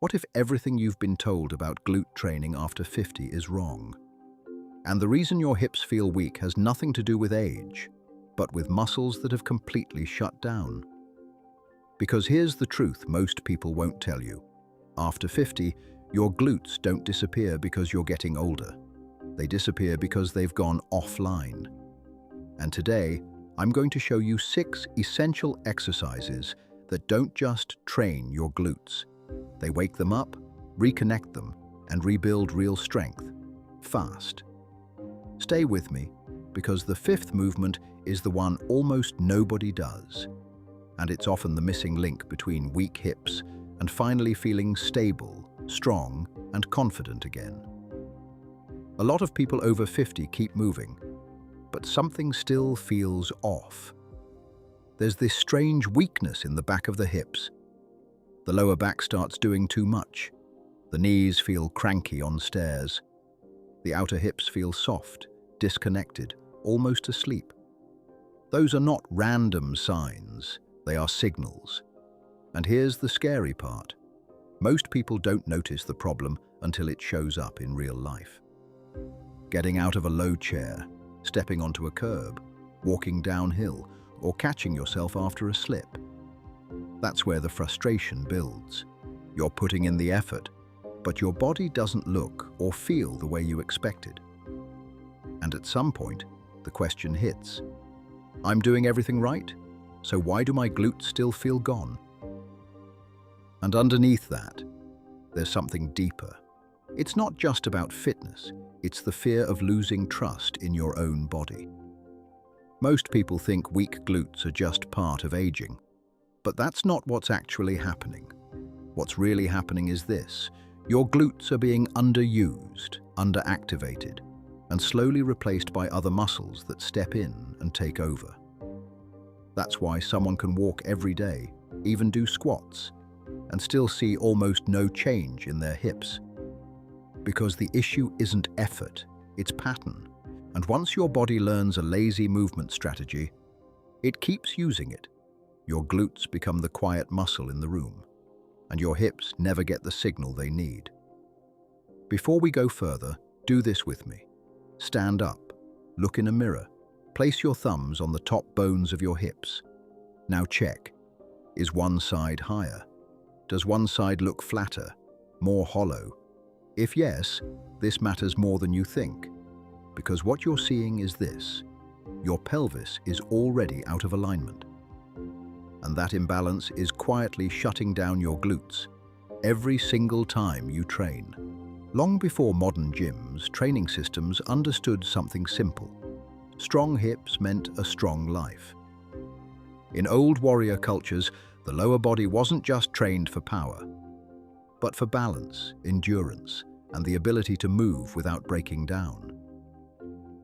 What if everything you've been told about glute training after 50 is wrong? And the reason your hips feel weak has nothing to do with age, but with muscles that have completely shut down. Because here's the truth most people won't tell you. After 50, your glutes don't disappear because you're getting older. They disappear because they've gone offline. And today, I'm going to show you 6 essential exercises that don't just train your glutes. They wake them up, reconnect them, and rebuild real strength, fast. Stay with me, because the 5th movement is the one almost nobody does. And it's often the missing link between weak hips and finally feeling stable, strong, and confident again. A lot of people over 50 keep moving, but something still feels off. There's this strange weakness in the back of the hips. The lower back starts doing too much. The knees feel cranky on stairs. The outer hips feel soft, disconnected, almost asleep. Those are not random signs, they are signals. And here's the scary part. Most people don't notice the problem until it shows up in real life. Getting out of a low chair, stepping onto a curb, walking downhill, or catching yourself after a slip. That's where the frustration builds. You're putting in the effort, but your body doesn't look or feel the way you expected. And at some point, the question hits. I'm doing everything right, so why do my glutes still feel gone? And underneath that, there's something deeper. It's not just about fitness, it's the fear of losing trust in your own body. Most people think weak glutes are just part of aging, but that's not what's actually happening. What's really happening is this: your glutes are being underused, underactivated, and slowly replaced by other muscles that step in and take over. That's why someone can walk every day, even do squats, and still see almost no change in their hips. Because the issue isn't effort, it's pattern. And once your body learns a lazy movement strategy, it keeps using it. Your glutes become the quiet muscle in the room, and your hips never get the signal they need. Before we go further, do this with me. Stand up, look in a mirror, place your thumbs on the top bones of your hips. Now check. Is one side higher? Does one side look flatter, more hollow? If yes, this matters more than you think. Because what you're seeing is this: your pelvis is already out of alignment. And that imbalance is quietly shutting down your glutes every single time you train. Long before modern gyms, training systems understood something simple. Strong hips meant a strong life. In old warrior cultures, the lower body wasn't just trained for power, but for balance, endurance, and the ability to move without breaking down.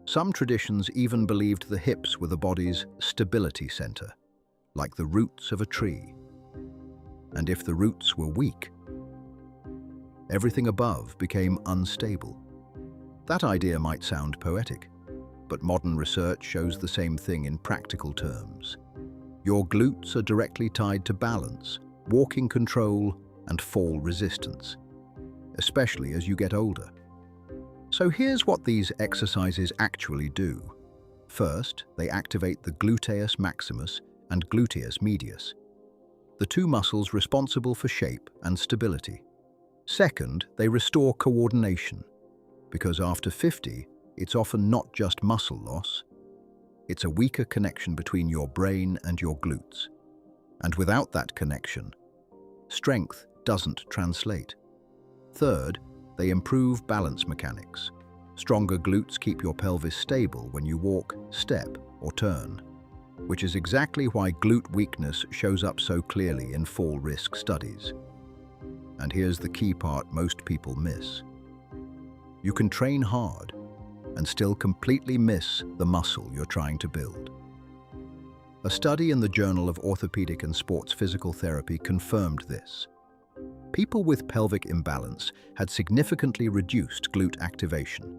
Some traditions even believed the hips were the body's stability center, like the roots of a tree. And if the roots were weak, everything above became unstable. That idea might sound poetic, but modern research shows the same thing in practical terms. Your glutes are directly tied to balance, walking control, and fall resistance, especially as you get older. So here's what these exercises actually do. First, they activate the gluteus maximus and gluteus medius, the two muscles responsible for shape and stability. Second, they restore coordination, because after 50, it's often not just muscle loss, it's a weaker connection between your brain and your glutes. And without that connection, strength doesn't translate. Third, they improve balance mechanics. Stronger glutes keep your pelvis stable when you walk, step, or turn, which is exactly why glute weakness shows up so clearly in fall risk studies. And here's the key part most people miss. You can train hard and still completely miss the muscle you're trying to build. A study in the Journal of Orthopedic and Sports Physical Therapy confirmed this. People with pelvic imbalance had significantly reduced glute activation,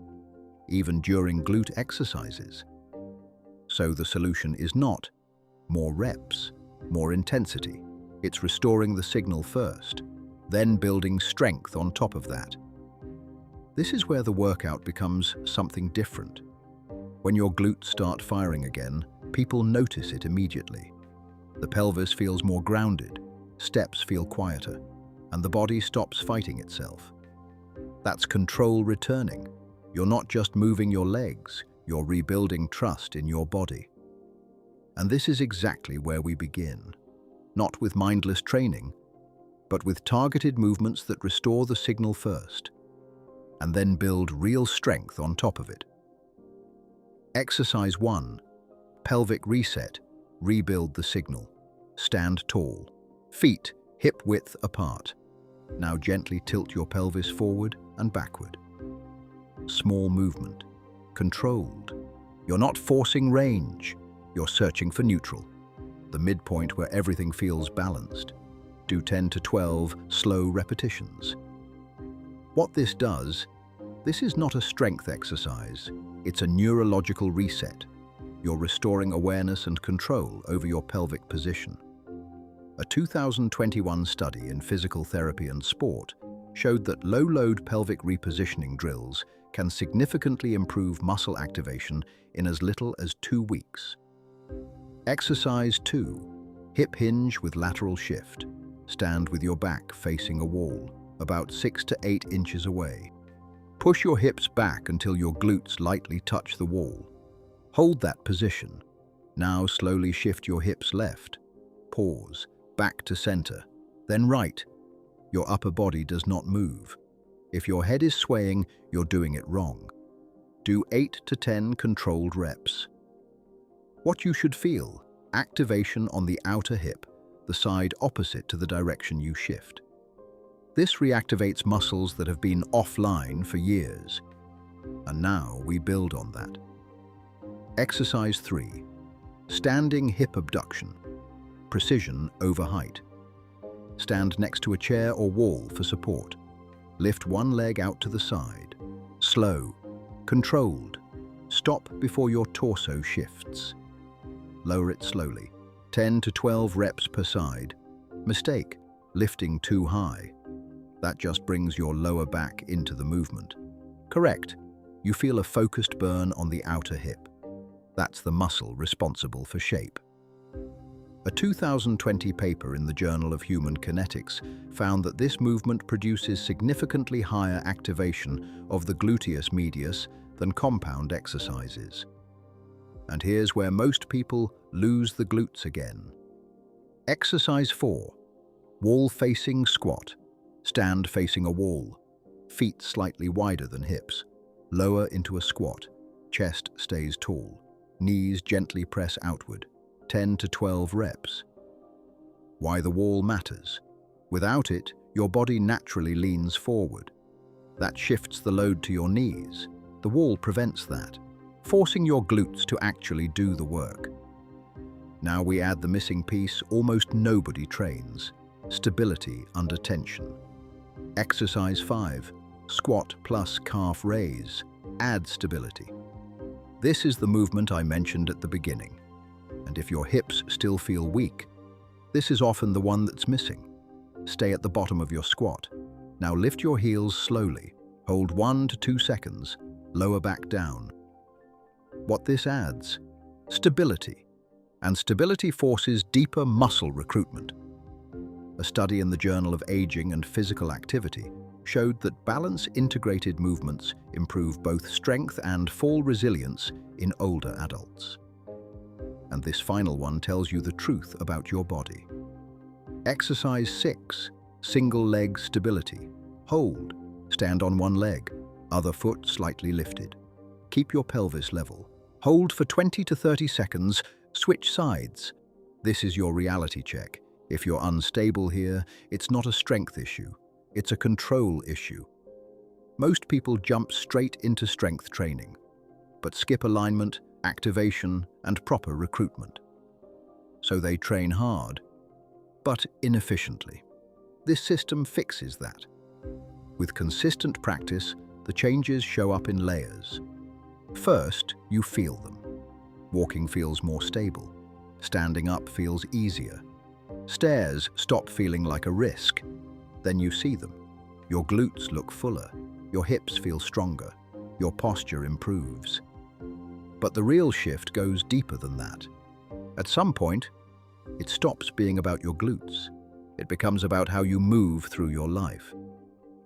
even during glute exercises. So the solution is not more reps, more intensity. It's restoring the signal first, then building strength on top of that. This is where the workout becomes something different. When your glutes start firing again, people notice it immediately. The pelvis feels more grounded, steps feel quieter, and the body stops fighting itself. That's control returning. You're not just moving your legs, you're rebuilding trust in your body. And this is exactly where we begin. Not with mindless training, but with targeted movements that restore the signal first, and then build real strength on top of it. Exercise 1. Pelvic reset. Rebuild the signal. Stand tall. Feet hip-width apart. Now gently tilt your pelvis forward and backward. Small movement. Controlled. You're not forcing range. You're searching for neutral, the midpoint where everything feels balanced. Do 10 to 12 slow repetitions. What this does, this is not a strength exercise. It's a neurological reset. You're restoring awareness and control over your pelvic position. A 2021 study in physical therapy and sport showed that low-load pelvic repositioning drills can significantly improve muscle activation in as little as 2 weeks. Exercise 2. Hip hinge with lateral shift. Stand with your back facing a wall, about 6 to 8 inches away. Push your hips back until your glutes lightly touch the wall. Hold that position. Now slowly shift your hips left. Pause. Back to center. Then right. Your upper body does not move. If your head is swaying, you're doing it wrong. Do 8 to 10 controlled reps. What you should feel: activation on the outer hip, the side opposite to the direction you shift. This reactivates muscles that have been offline for years. And now we build on that. Exercise 3. Standing hip abduction. Precision over height. Stand next to a chair or wall for support. Lift one leg out to the side. Slow, controlled. Stop before your torso shifts. Lower it slowly. 10 to 12 reps per side. Mistake: lifting too high. That just brings your lower back into the movement. Correct. You feel a focused burn on the outer hip. That's the muscle responsible for shape. A 2020 paper in the Journal of Human Kinetics found that this movement produces significantly higher activation of the gluteus medius than compound exercises. And here's where most people lose the glutes again. Exercise 4. Wall-facing squat. Stand facing a wall. Feet slightly wider than hips. Lower into a squat. Chest stays tall. Knees gently press outward. 10 to 12 reps. Why the wall matters. Without it, your body naturally leans forward. That shifts the load to your knees. The wall prevents that, forcing your glutes to actually do the work. Now we add the missing piece almost nobody trains: stability under tension. Exercise 5. Squat plus calf raise. Add stability. This is the movement I mentioned at the beginning. And if your hips still feel weak, this is often the one that's missing. Stay at the bottom of your squat. Now lift your heels slowly. Hold 1 to 2 seconds. Lower back down. What this adds? Stability. And stability forces deeper muscle recruitment. A study in the Journal of Aging and Physical Activity showed that balance-integrated movements improve both strength and fall resilience in older adults. And this final one tells you the truth about your body. Exercise 6. Single leg stability. Hold. Stand on one leg, other foot slightly lifted. Keep your pelvis level. Hold for 20 to 30 seconds. Switch sides. This is your reality check. If you're unstable here, it's not a strength issue. It's a control issue. Most people jump straight into strength training, but skip alignment, activation, and proper recruitment. So they train hard, but inefficiently. This system fixes that. With consistent practice, the changes show up in layers. First, you feel them. Walking feels more stable. Standing up feels easier. Stairs stop feeling like a risk. then you see them. Your glutes look fuller, your hips feel stronger, your posture improves. But the real shift goes deeper than that. At some point, it stops being about your glutes. It becomes about how you move through your life,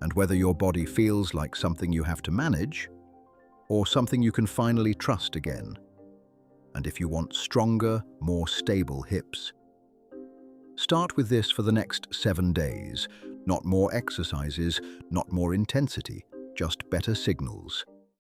and whether your body feels like something you have to manage or something you can finally trust again. And if you want stronger, more stable hips, start with this for the next 7 days. Not more exercises, not more intensity, just better signals.